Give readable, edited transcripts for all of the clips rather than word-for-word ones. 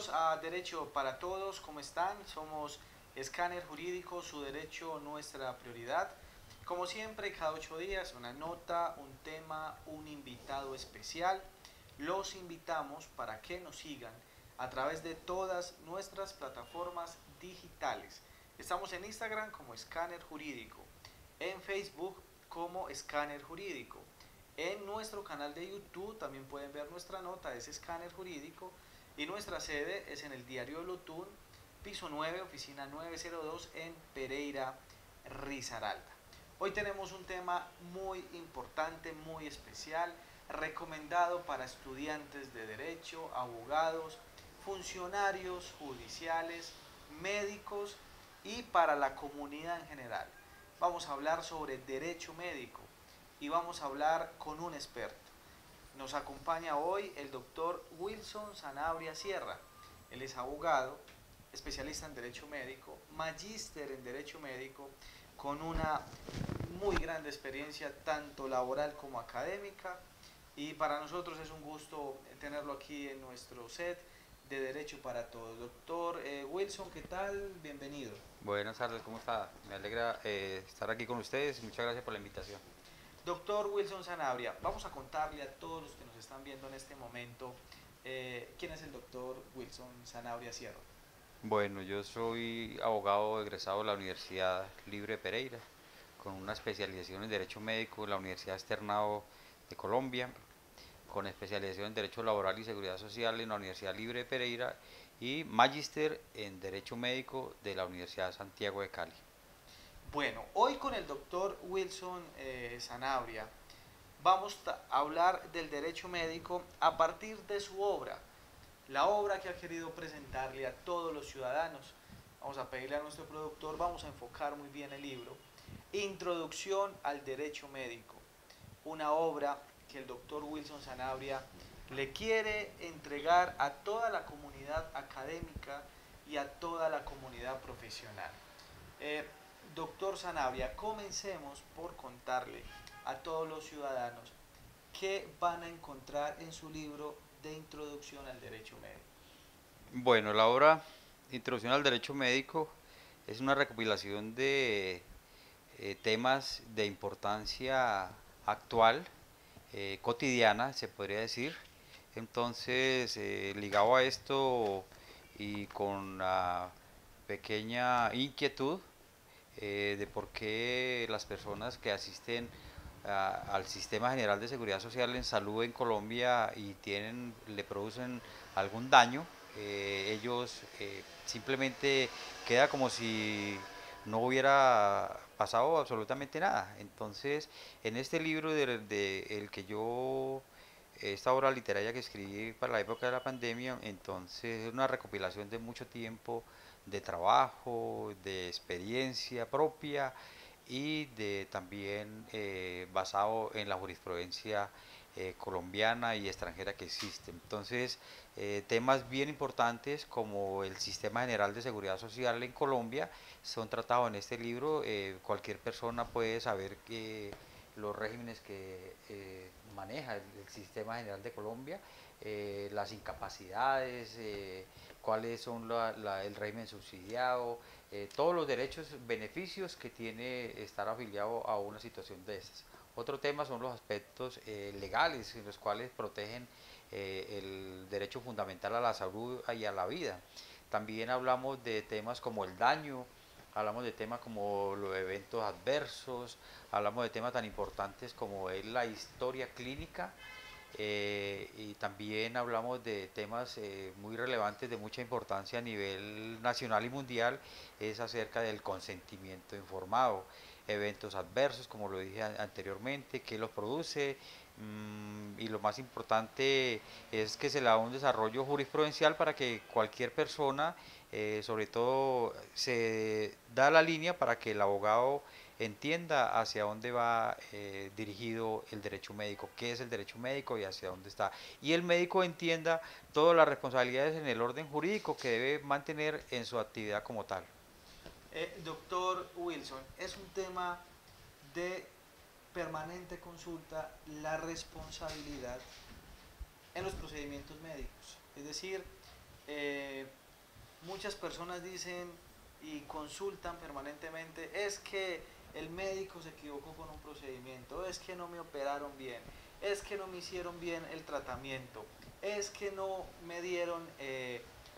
Bienvenidos a Derecho para Todos, ¿cómo están? Somos Escáner Jurídico, su derecho, nuestra prioridad. Como siempre, cada 8 días, una nota, un tema, un invitado especial. Los invitamos para que nos sigan a través de todas nuestras plataformas digitales. Estamos en Instagram como Escáner Jurídico, en Facebook como Escáner Jurídico. En nuestro canal de YouTube también pueden ver nuestra nota, es Escáner Jurídico, y nuestra sede es en el Diario de Lotún, piso 9, oficina 902 en Pereira, Risaralda. Hoy tenemos un tema muy importante, muy especial, recomendado para estudiantes de derecho, abogados, funcionarios judiciales, médicos y para la comunidad en general. Vamos a hablar sobre derecho médico y vamos a hablar con un experto. Nos acompaña hoy el doctor Wilson Sanabria Sierra. Él es abogado, especialista en Derecho Médico, magíster en Derecho Médico, con una muy grande experiencia tanto laboral como académica. Y para nosotros es un gusto tenerlo aquí en nuestro set de Derecho para Todos. Doctor Wilson, ¿qué tal? Bienvenido. Buenas tardes, ¿cómo está? Me alegra estar aquí con ustedes y muchas gracias por la invitación. Doctor Wilson Sanabria, vamos a contarle a todos los que nos están viendo en este momento quién es el doctor Wilson Sanabria Sierra. Bueno, yo soy abogado egresado de la Universidad Libre de Pereira, con una especialización en Derecho Médico en la Universidad Externado de Colombia, con especialización en Derecho Laboral y Seguridad Social en la Universidad Libre de Pereira y magíster en Derecho Médico de la Universidad de Santiago de Cali. Bueno, hoy con el doctor Wilson Sanabria vamos a hablar del derecho médico a partir de su obra, la obra que ha querido presentarle a todos los ciudadanos. Vamos a pedirle a nuestro productor, vamos a enfocar muy bien el libro, Introducción al Derecho Médico, una obra que el doctor Wilson Sanabria le quiere entregar a toda la comunidad académica y a toda la comunidad profesional. Eh, Doctor Sanabria, comencemos por contarle a todos los ciudadanos qué van a encontrar en su libro de Introducción al Derecho Médico. Bueno, la obra Introducción al Derecho Médico es una recopilación de temas de importancia actual, cotidiana, se podría decir. Entonces, ligado a esto y con la pequeña inquietud de por qué las personas que asisten al Sistema General de Seguridad Social en Salud en Colombia y le producen algún daño, ellos simplemente queda como si no hubiera pasado absolutamente nada. Entonces, en este libro el que yo, esta obra literaria que escribí para la época de la pandemia, entonces es una recopilación de mucho tiempo de trabajo, de experiencia propia y de también basado en la jurisprudencia colombiana y extranjera que existe. Entonces, temas bien importantes como el Sistema General de Seguridad Social en Colombia son tratados en este libro. Cualquier persona puede saber que los regímenes que maneja el Sistema General de Colombia, las incapacidades, cuáles son el régimen subsidiado, todos los derechos, beneficios que tiene estar afiliado a una situación de estas. Otro tema son los aspectos legales en los cuales protegen el derecho fundamental a la salud y a la vida. También hablamos de temas como el daño, hablamos de temas como los eventos adversos, hablamos de temas tan importantes como es la historia clínica, y también hablamos de temas muy relevantes de mucha importancia a nivel nacional y mundial, es acerca del consentimiento informado, eventos adversos, como lo dije anteriormente, qué los produce, y lo más importante es que se le da un desarrollo jurisprudencial para que cualquier persona, sobre todo se da la línea para que el abogado entienda hacia dónde va dirigido el derecho médico, qué es el derecho médico y hacia dónde está. Y el médico entienda todas las responsabilidades en el orden jurídico que debe mantener en su actividad como tal. Doctor Wilson, es un tema de permanente consulta la responsabilidad en los procedimientos médicos. Es decir, eh, muchas personas dicen y consultan permanentemente, es que el médico se equivocó con un procedimiento, es que no me operaron bien, es que no me hicieron bien el tratamiento, es que no me dieron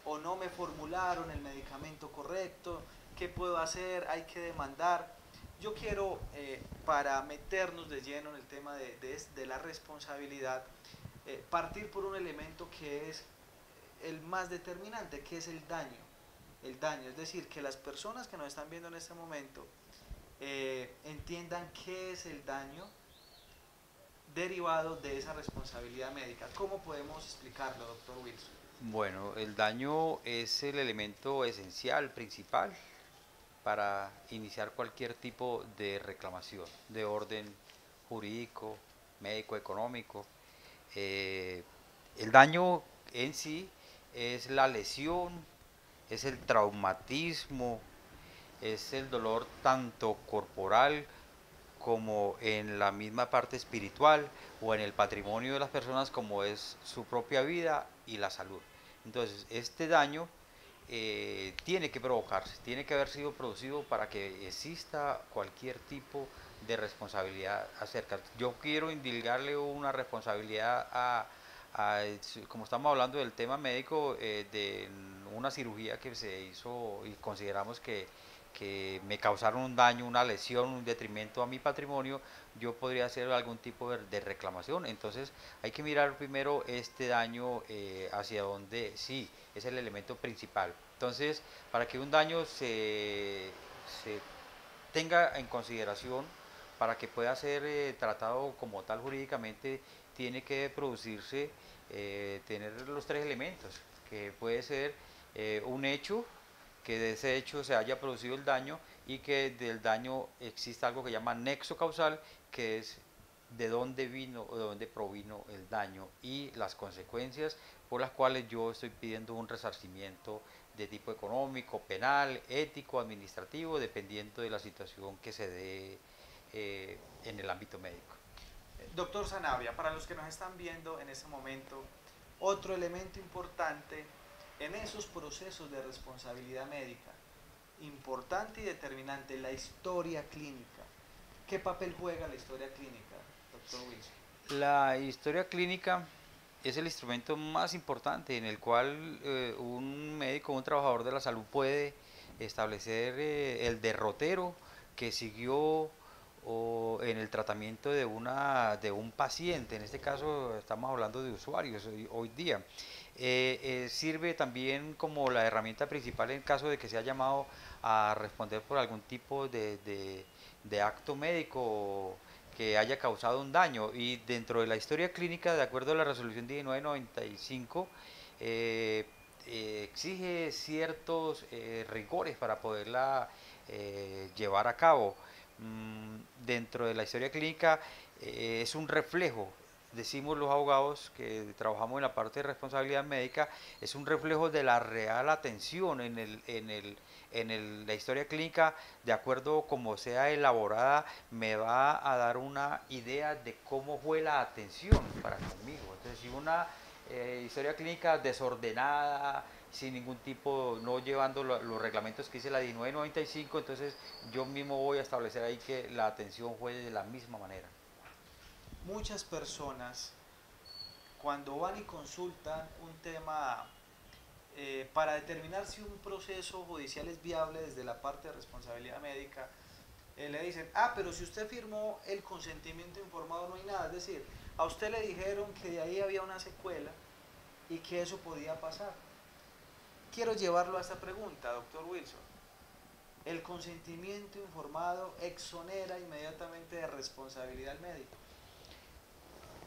o no me formularon el medicamento correcto, ¿qué puedo hacer? Hay que demandar. Yo quiero, para meternos de lleno en el tema de la responsabilidad, partir por un elemento que es el más determinante, que es el daño. El daño, es decir, que las personas que nos están viendo en este momento entiendan qué es el daño derivado de esa responsabilidad médica. ¿Cómo podemos explicarlo, doctor Wilson? Bueno, el daño es el elemento esencial, principal, para iniciar cualquier tipo de reclamación de orden jurídico, médico, económico. Eh, el daño en sí es la lesión, es el traumatismo, es el dolor tanto corporal como en la misma parte espiritual o en el patrimonio de las personas como es su propia vida y la salud. Entonces, este daño tiene que provocarse, tiene que haber sido producido para que exista cualquier tipo de responsabilidad acerca. Yo quiero indilgarle una responsabilidad a, como estamos hablando del tema médico, de una cirugía que se hizo y consideramos que me causaron un daño, una lesión, un detrimento a mi patrimonio, yo podría hacer algún tipo de reclamación. Entonces hay que mirar primero este daño hacia donde sí es el elemento principal. Entonces, para que un daño se tenga en consideración, para que pueda ser tratado como tal jurídicamente, tiene que producirse, tener los tres elementos, que puede ser un hecho, que de ese hecho se haya producido el daño y que del daño exista algo que llama nexo causal, que es de dónde vino o de dónde provino el daño y las consecuencias por las cuales yo estoy pidiendo un resarcimiento de tipo económico, penal, ético, administrativo, dependiendo de la situación que se dé en el ámbito médico. Doctor Sanabria, para los que nos están viendo en este momento, otro elemento importante en esos procesos de responsabilidad médica, importante y determinante, la historia clínica. ¿Qué papel juega la historia clínica, doctor Wilson? La historia clínica es el instrumento más importante en el cual un médico, un trabajador de la salud puede establecer el derrotero que siguió en el tratamiento de un paciente. En este caso estamos hablando de usuarios hoy día. Sirve también como la herramienta principal en caso de que sea llamado a responder por algún tipo de acto médico que haya causado un daño. Y dentro de la historia clínica, de acuerdo a la resolución 1995, exige ciertos rigores para poderla llevar a cabo. Dentro de la historia clínica es un reflejo, decimos los abogados que trabajamos en la parte de responsabilidad médica, es un reflejo de la real atención la historia clínica, de acuerdo como sea elaborada, me va a dar una idea de cómo fue la atención para conmigo. Entonces, si una historia clínica desordenada, sin ningún tipo, no llevando los reglamentos que dice la 1995, entonces yo mismo voy a establecer ahí que la atención fue de la misma manera. Muchas personas, cuando van y consultan un tema para determinar si un proceso judicial es viable desde la parte de responsabilidad médica, le dicen, ah, pero si usted firmó el consentimiento informado no hay nada. Es decir, a usted le dijeron que de ahí había una secuela y que eso podía pasar. Quiero llevarlo a esta pregunta, doctor Wilson. ¿El consentimiento informado exonera inmediatamente de responsabilidad al médico?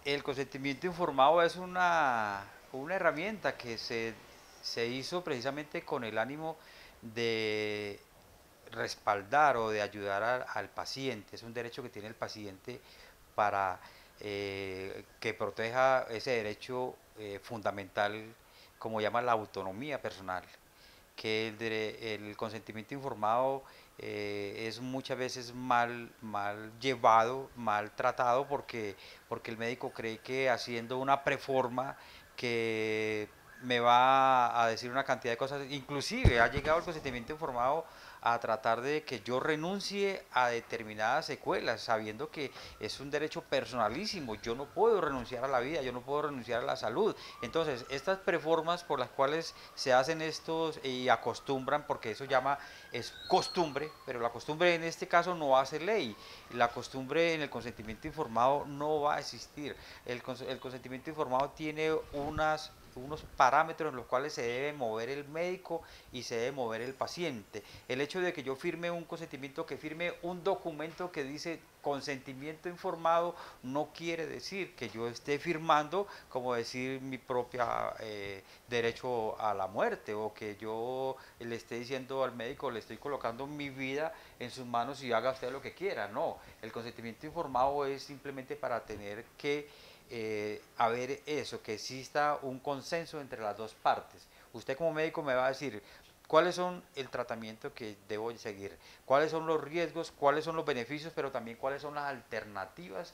El consentimiento informado es una herramienta que se hizo precisamente con el ánimo de respaldar o de ayudar al paciente. Es un derecho que tiene el paciente para que proteja ese derecho fundamental, como llama la autonomía personal, que el consentimiento informado es muchas veces mal llevado, mal tratado, porque el médico cree que haciendo una preforma que me va a decir una cantidad de cosas, inclusive ha llegado el consentimiento informado a tratar de que yo renuncie a determinadas secuelas, sabiendo que es un derecho personalísimo, yo no puedo renunciar a la vida, yo no puedo renunciar a la salud. Entonces, estas preformas por las cuales se hacen estos y acostumbran, porque eso llama, es costumbre, pero la costumbre en este caso no hace ley, la costumbre en el consentimiento informado no va a existir. El consentimiento informado tiene unos parámetros en los cuales se debe mover el médico y se debe mover el paciente. El hecho de que yo firme un consentimiento, que firme un documento que dice consentimiento informado, no quiere decir que yo esté firmando, como decir, mi propia derecho a la muerte, o que yo le esté diciendo al médico, le estoy colocando mi vida en sus manos y haga usted lo que quiera. No, el consentimiento informado es simplemente para tener que haber eso, que exista un consenso entre las dos partes. Usted como médico me va a decir cuáles son el tratamiento que debo seguir, cuáles son los riesgos, cuáles son los beneficios, pero también cuáles son las alternativas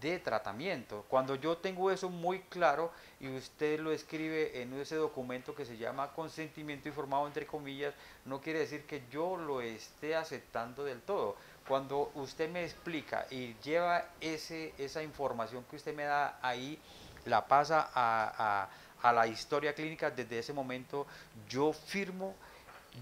de tratamiento. Cuando yo tengo eso muy claro y usted lo escribe en ese documento que se llama consentimiento informado entre comillas, no quiere decir que yo lo esté aceptando del todo. Cuando usted me explica y lleva esa información que usted me da ahí, la pasa a la historia clínica, desde ese momento yo firmo,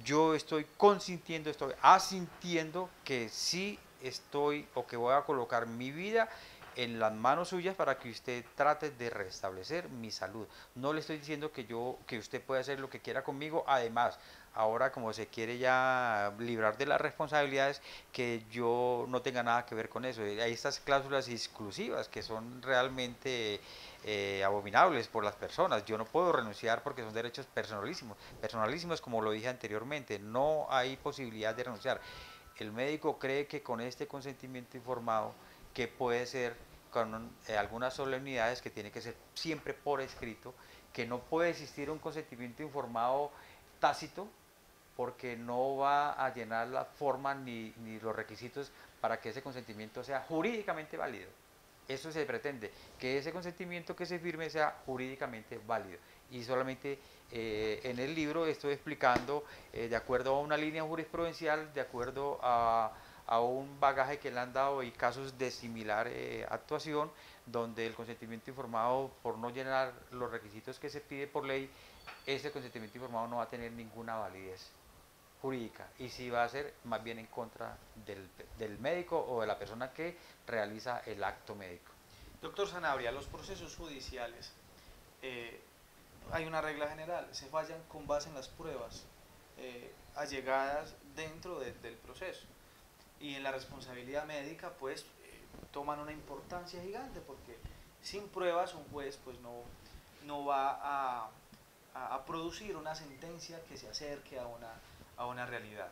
yo estoy consintiendo, estoy asintiendo que sí estoy o que voy a colocar mi vida en las manos suyas para que usted trate de restablecer mi salud. No le estoy diciendo que usted puede hacer lo que quiera conmigo. Además, ahora como se quiere ya librar de las responsabilidades, que yo no tenga nada que ver con eso. Hay estas cláusulas exclusivas que son realmente abominables por las personas. Yo no puedo renunciar porque son derechos personalísimos. Personalísimos, como lo dije anteriormente, no hay posibilidad de renunciar. El médico cree que con este consentimiento informado, que puede ser con algunas solemnidades que tiene que ser siempre por escrito, que no puede existir un consentimiento informado tácito, porque no va a llenar la forma ni los requisitos para que ese consentimiento sea jurídicamente válido. Eso se pretende, que ese consentimiento que se firme sea jurídicamente válido. Y solamente en el libro estoy explicando, de acuerdo a una línea jurisprudencial, de acuerdo a un bagaje que le han dado y casos de similar actuación, donde el consentimiento informado, por no llenar los requisitos que se pide por ley, ese consentimiento informado no va a tener ninguna validez jurídica y si va a ser más bien en contra del médico o de la persona que realiza el acto médico. Doctor Sanabria, los procesos judiciales, eh, hay una regla general, se fallan con base en las pruebas allegadas dentro del proceso. Y en la responsabilidad médica, pues, toman una importancia gigante, porque sin pruebas un juez, pues, no va a producir una sentencia que se acerque a una realidad.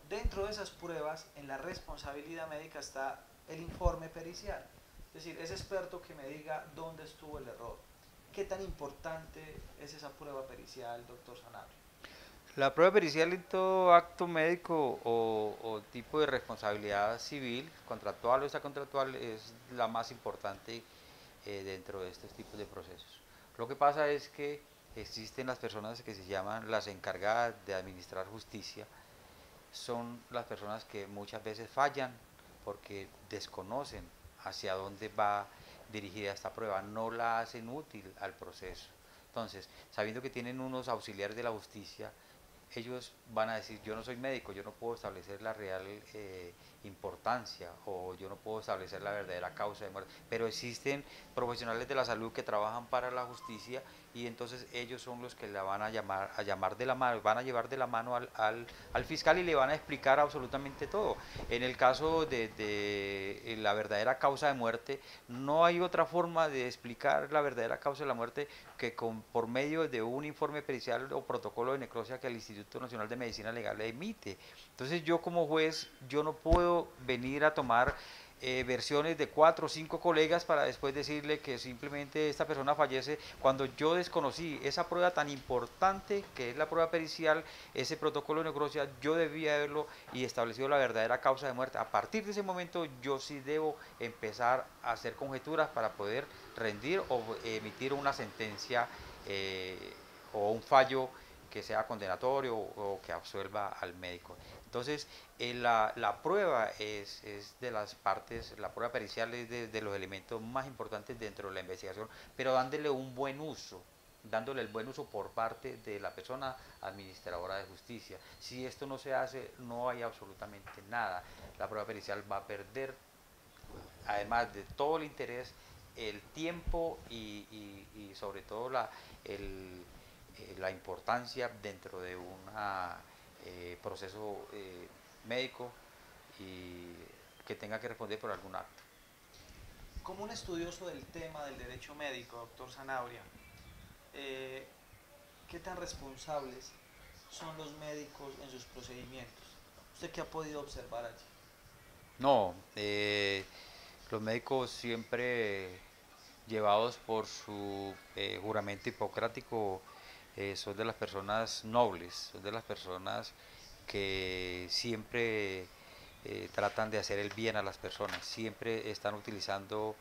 Dentro de esas pruebas, en la responsabilidad médica está el informe pericial. Es decir, ese experto que me diga dónde estuvo el error. ¿Qué tan importante es esa prueba pericial, doctor Sanabria? La prueba pericial en todo acto médico o tipo de responsabilidad civil, contractual o extracontractual, es la más importante dentro de estos tipos de procesos. Lo que pasa es que existen las personas que se llaman las encargadas de administrar justicia, son las personas que muchas veces fallan porque desconocen hacia dónde va dirigida esta prueba, no la hacen útil al proceso. Entonces, sabiendo que tienen unos auxiliares de la justicia, ellos van a decir, yo no soy médico, yo no puedo establecer la real importancia o yo no puedo establecer la verdadera causa de muerte, pero existen profesionales de la salud que trabajan para la justicia y entonces ellos son los que la van a llamar de la mano, van a llevar de la mano al fiscal y le van a explicar absolutamente todo. En el caso de la verdadera causa de muerte, no hay otra forma de explicar la verdadera causa de la muerte que por medio de un informe pericial o protocolo de necropsia que el Instituto Nacional de Medicina Legal emite. Entonces yo como juez, yo no puedo venir a tomar versiones de 4 o 5 colegas para después decirle que simplemente esta persona fallece cuando yo desconocí esa prueba tan importante que es la prueba pericial, ese protocolo de necropsia, yo debía haberlo y establecido la verdadera causa de muerte. A partir de ese momento yo sí debo empezar a hacer conjeturas para poder rendir o emitir una sentencia o un fallo que sea condenatorio o que absuelva al médico. Entonces, la prueba es de las partes, la prueba pericial es de los elementos más importantes dentro de la investigación, pero dándole un buen uso, dándole el buen uso por parte de la persona administradora de justicia. Si esto no se hace, no hay absolutamente nada. La prueba pericial va a perder, además de todo el interés, el tiempo y sobre todo la importancia dentro de un proceso médico y que tenga que responder por algún acto. Como un estudioso del tema del derecho médico, doctor Zanabria, eh, ¿qué tan responsables son los médicos en sus procedimientos? ¿Usted qué ha podido observar allí? No, los médicos siempre llevados por su juramento hipocrático son de las personas nobles, son de las personas que siempre tratan de hacer el bien a las personas, siempre están utilizando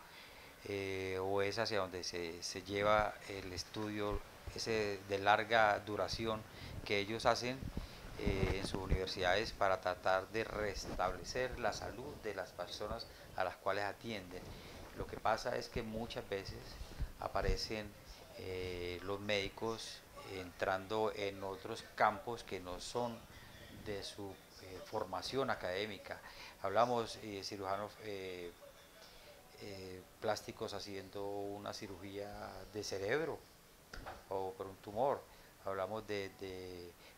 o es hacia donde se lleva el estudio ese de larga duración que ellos hacen en sus universidades para tratar de restablecer la salud de las personas a las cuales atienden. Lo que pasa es que muchas veces aparecen los médicos entrando en otros campos que no son de su formación académica. Hablamos cirujanos plásticos haciendo una cirugía de cerebro o por un tumor. Hablamos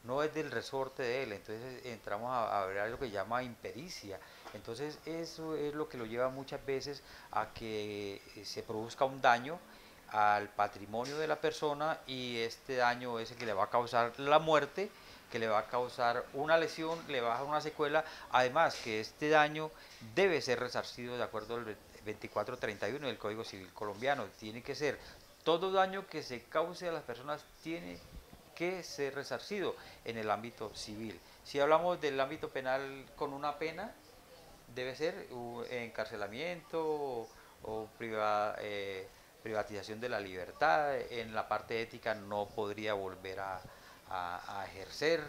no es del resorte de él, entonces entramos a ver lo que llama impericia. Entonces eso es lo que lo lleva muchas veces a que se produzca un daño al patrimonio de la persona y este daño es el que le va a causar la muerte, que le va a causar una lesión, le va a dejar una secuela, además que este daño debe ser resarcido de acuerdo al 2431 del Código Civil colombiano, tiene que ser todo daño que se cause a las personas tiene que ser resarcido en el ámbito civil. Si hablamos del ámbito penal con una pena, debe ser encarcelamiento o privatización de la libertad. En la parte ética no podría volver a ejercer.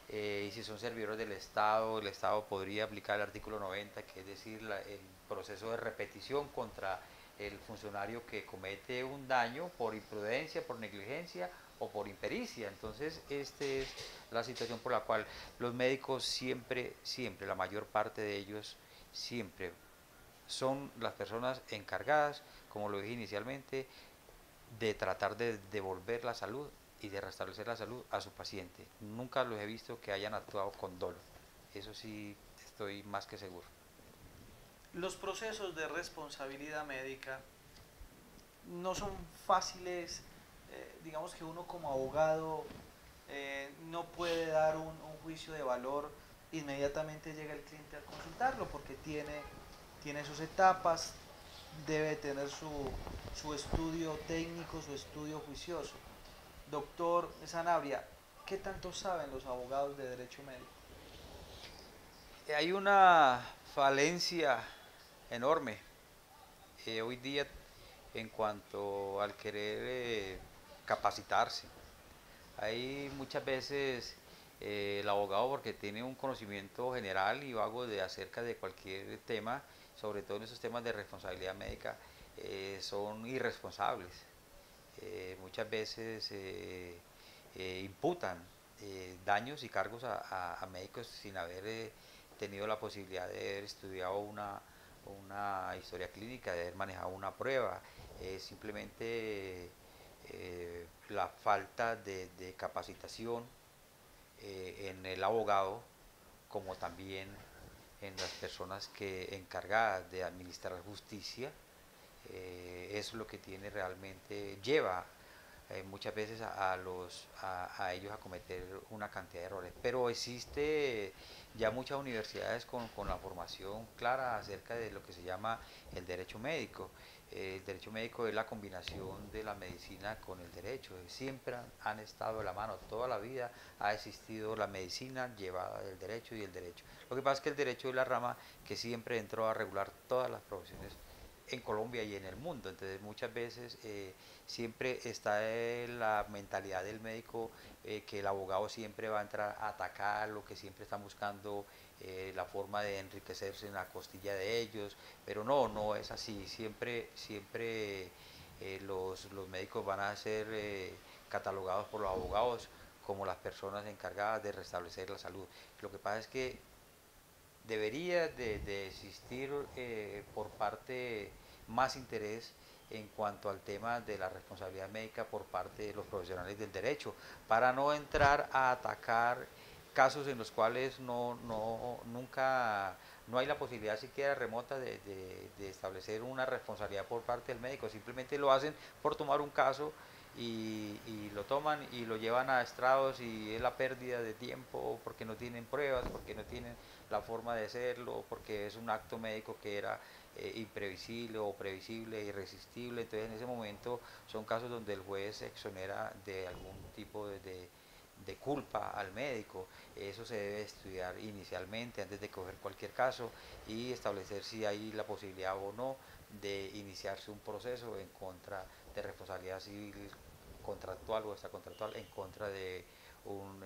Y si son servidores del Estado, el Estado podría aplicar el artículo 90, que es decir, el proceso de repetición contra el funcionario que comete un daño por imprudencia, por negligencia o por impericia. Entonces, esta es la situación por la cual los médicos siempre, siempre, la mayor parte de ellos, siempre son las personas encargadas, como lo dije inicialmente, de tratar de devolver la salud y de restablecer la salud a su paciente. Nunca los he visto que hayan actuado con dolo. Eso sí, estoy más que seguro. Los procesos de responsabilidad médica no son fáciles, digamos que uno como abogado no puede dar un juicio de valor, inmediatamente llega el cliente a consultarlo porque tiene sus etapas, debe tener su estudio técnico, su estudio juicioso. Doctor Sanabria, ¿qué tanto saben los abogados de derecho médico? Hay una falencia enorme hoy día en cuanto al querer capacitarse. Hay muchas veces el abogado porque tiene un conocimiento general y vago de acerca de cualquier tema, sobre todo en esos temas de responsabilidad médica, son irresponsables. Muchas veces imputan daños y cargos a médicos sin haber tenido la posibilidad de haber estudiado una historia clínica, de haber manejado una prueba. Simplemente la falta de capacitación en el abogado, como también en las personas que encargadas de administrar justicia, es lo que tiene realmente, lleva muchas veces a ellos a cometer una cantidad de errores. Pero existe ya muchas universidades con la formación clara acerca de lo que se llama el derecho médico. El derecho médico es la combinación de la medicina con el derecho. Siempre han estado de la mano, toda la vida ha existido la medicina llevada del derecho y el derecho. Lo que pasa es que el derecho es la rama que siempre entró a regular todas las profesiones en Colombia y en el mundo. Entonces muchas veces siempre está la mentalidad del médico que el abogado siempre va a entrar a atacar, lo que siempre están buscando la forma de enriquecerse en la costilla de ellos, pero no, no es así. Siempre los médicos van a ser catalogados por los abogados como las personas encargadas de restablecer la salud. Lo que pasa es que debería de existir por parte más interés en cuanto al tema de la responsabilidad médica por parte de los profesionales del derecho, para no entrar a atacar casos en los cuales nunca no hay la posibilidad siquiera remota de establecer una responsabilidad por parte del médico. Simplemente lo hacen por tomar un caso y lo toman y lo llevan a estrados, y es la pérdida de tiempo porque no tienen pruebas, porque no tienen la forma de hacerlo, porque es un acto médico que era imprevisible o previsible, irresistible. Entonces en ese momento son casos donde el juez exonera de algún tipo de culpa al médico. Eso se debe estudiar inicialmente antes de coger cualquier caso y establecer si hay la posibilidad o no de iniciarse un proceso en contra de responsabilidad civil contractual o extracontractual en contra de un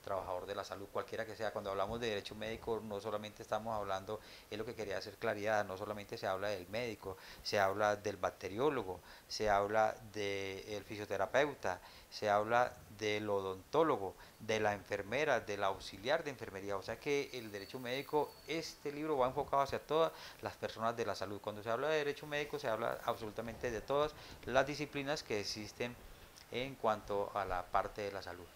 trabajador de la salud, cualquiera que sea. Cuando hablamos de derecho médico no solamente estamos hablando, es lo que quería hacer claridad, no solamente se habla del médico, se habla del bacteriólogo, se habla del fisioterapeuta, se habla del odontólogo, de la enfermera, del auxiliar de enfermería. O sea que el derecho médico, este libro va enfocado hacia todas las personas de la salud. Cuando se habla de derecho médico se habla absolutamente de todas las disciplinas que existen en cuanto a la parte de la salud.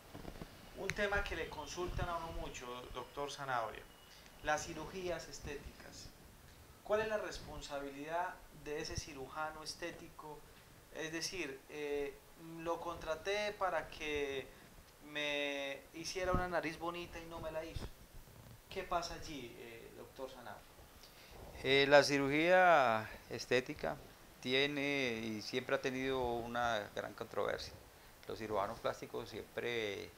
Un tema que le consultan a uno mucho, doctor Zanabria, las cirugías estéticas. ¿Cuál es la responsabilidad de ese cirujano estético? Es decir, lo contraté para que me hiciera una nariz bonita y no me la hizo. ¿Qué pasa allí, doctor Zanabria? La cirugía estética tiene y siempre ha tenido una gran controversia. Los cirujanos plásticos siempre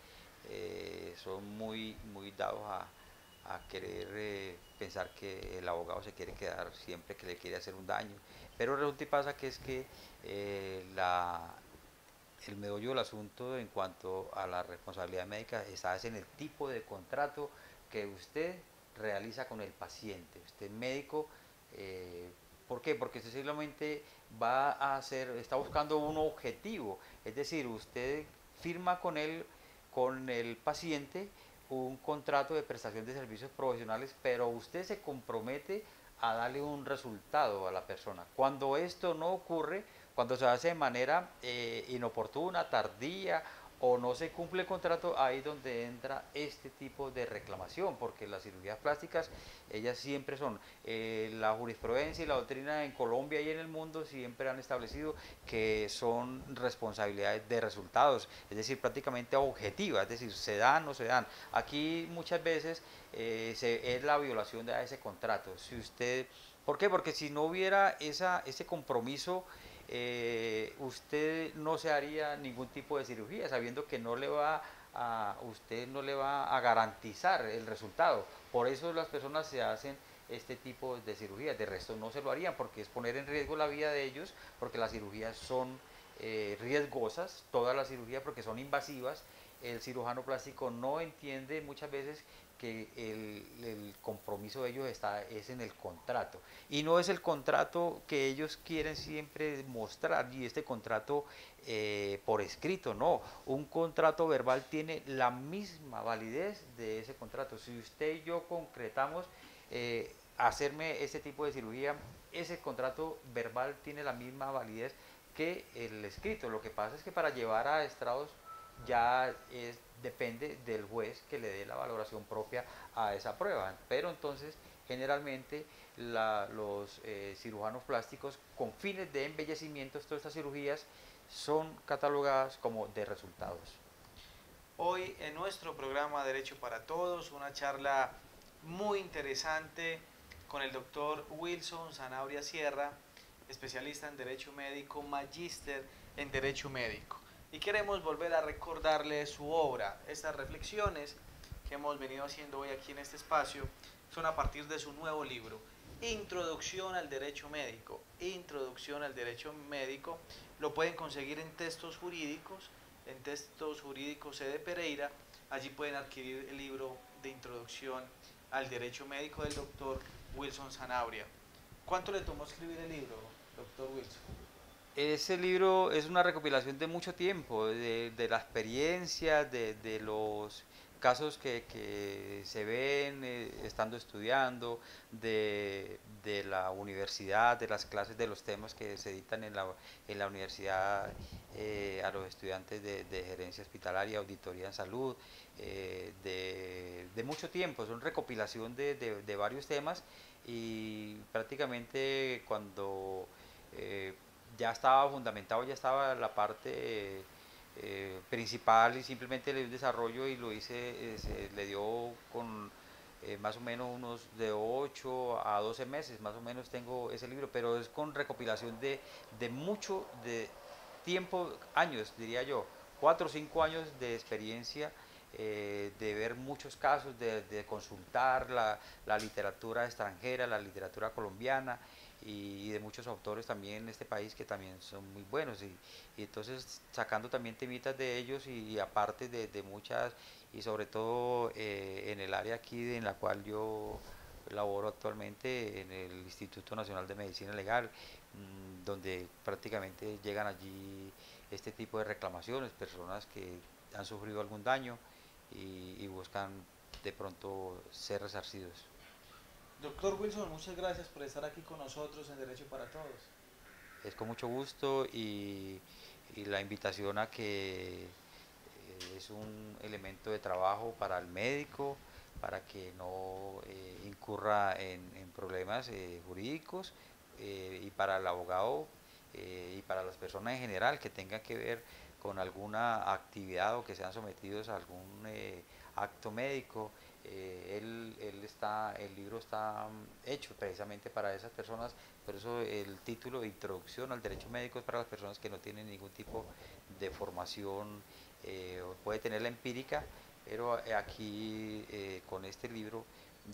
son muy dados a querer pensar que el abogado se quiere quedar siempre que le quiere hacer un daño. Pero resulta y pasa que es que el meollo del asunto en cuanto a la responsabilidad médica está en el tipo de contrato que usted realiza con el paciente. Usted médico, eh, ¿por qué? Porque usted simplemente va a hacer, está buscando un objetivo, es decir, usted firma con el paciente, un contrato de prestación de servicios profesionales, pero usted se compromete a darle un resultado a la persona. Cuando esto no ocurre, cuando se hace de manera inoportuna, tardía, o no se cumple el contrato, ahí es donde entra este tipo de reclamación, porque las cirugías plásticas, ellas siempre son, la jurisprudencia y la doctrina en Colombia y en el mundo siempre han establecido que son responsabilidades de resultados, es decir, prácticamente objetivas, es decir, se dan o no se dan. Aquí muchas veces es la violación de ese contrato. Si usted, ¿por qué? Porque si no hubiera ese compromiso, usted no se haría ningún tipo de cirugía, sabiendo que usted no le va a garantizar el resultado. Por eso las personas se hacen este tipo de cirugías. De resto no se lo harían, porque es poner en riesgo la vida de ellos, porque las cirugías son riesgosas, todas las cirugías, porque son invasivas. El cirujano plástico no entiende muchas veces que el compromiso de ellos es en el contrato, y no es el contrato que ellos quieren siempre mostrar, y este contrato por escrito, no, un contrato verbal tiene la misma validez de ese contrato. Si usted y yo concretamos hacerme ese tipo de cirugía, ese contrato verbal tiene la misma validez que el escrito. Lo que pasa es que para llevar a estrados depende del juez que le dé la valoración propia a esa prueba. Pero entonces, generalmente, los cirujanos plásticos con fines de embellecimiento, todas estas cirugías son catalogadas como de resultados. Hoy en nuestro programa Derecho para Todos, una charla muy interesante con el doctor Wilson Zanabria Sierra, especialista en Derecho Médico, magíster en Derecho Médico. Y queremos volver a recordarle su obra. Estas reflexiones que hemos venido haciendo hoy aquí en este espacio son a partir de su nuevo libro, Introducción al Derecho Médico. Introducción al Derecho Médico. Lo pueden conseguir en Textos Jurídicos, en Textos Jurídicos C. de Pereira. Allí pueden adquirir el libro de Introducción al Derecho Médico del doctor Wilson Sanabria. ¿Cuánto le tomó escribir el libro, doctor Wilson? Ese libro es una recopilación de mucho tiempo, de la experiencia, de los casos que se ven estando estudiando, de la universidad, de las clases, de los temas que se dictan en la universidad a los estudiantes de gerencia hospitalaria, auditoría en salud, de mucho tiempo. Son recopilación de varios temas y prácticamente cuando ya estaba fundamentado, ya estaba la parte principal y simplemente le dio un desarrollo y lo hice, se le dio con más o menos unos de 8 a 12 meses, más o menos tengo ese libro, pero es con recopilación de mucho, de tiempo, años diría yo, 4 o 5 años de experiencia, de ver muchos casos, de consultar la literatura extranjera, la literatura colombiana y de muchos autores también en este país que también son muy buenos y entonces sacando también temitas de ellos y aparte de muchas y sobre todo en el área aquí en la cual yo laboro actualmente en el Instituto Nacional de Medicina Legal, donde prácticamente llegan allí este tipo de reclamaciones, personas que han sufrido algún daño y buscan de pronto ser resarcidos. Doctor Wilson, muchas gracias por estar aquí con nosotros en Derecho para Todos. Es con mucho gusto y la invitación a que es un elemento de trabajo para el médico, para que no incurra en problemas jurídicos y para el abogado y para las personas en general que tengan que ver con alguna actividad o que sean sometidos a algún acto médico. El libro está hecho precisamente para esas personas, por eso el título de Introducción al Derecho Médico es para las personas que no tienen ningún tipo de formación, puede tener la empírica, pero aquí con este libro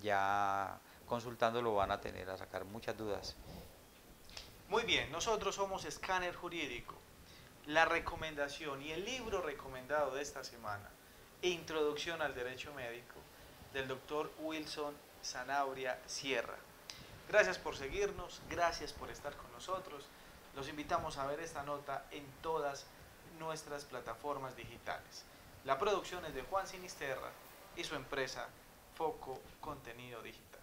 ya consultándolo van a tener a sacar muchas dudas. Muy bien, nosotros somos Escáner Jurídico. La recomendación y el libro recomendado de esta semana, Introducción al Derecho Médico, del doctor Wilson Sanabria Sierra. Gracias por seguirnos, gracias por estar con nosotros. Los invitamos a ver esta nota en todas nuestras plataformas digitales. La producción es de Juan Sinisterra y su empresa Foco Contenido Digital.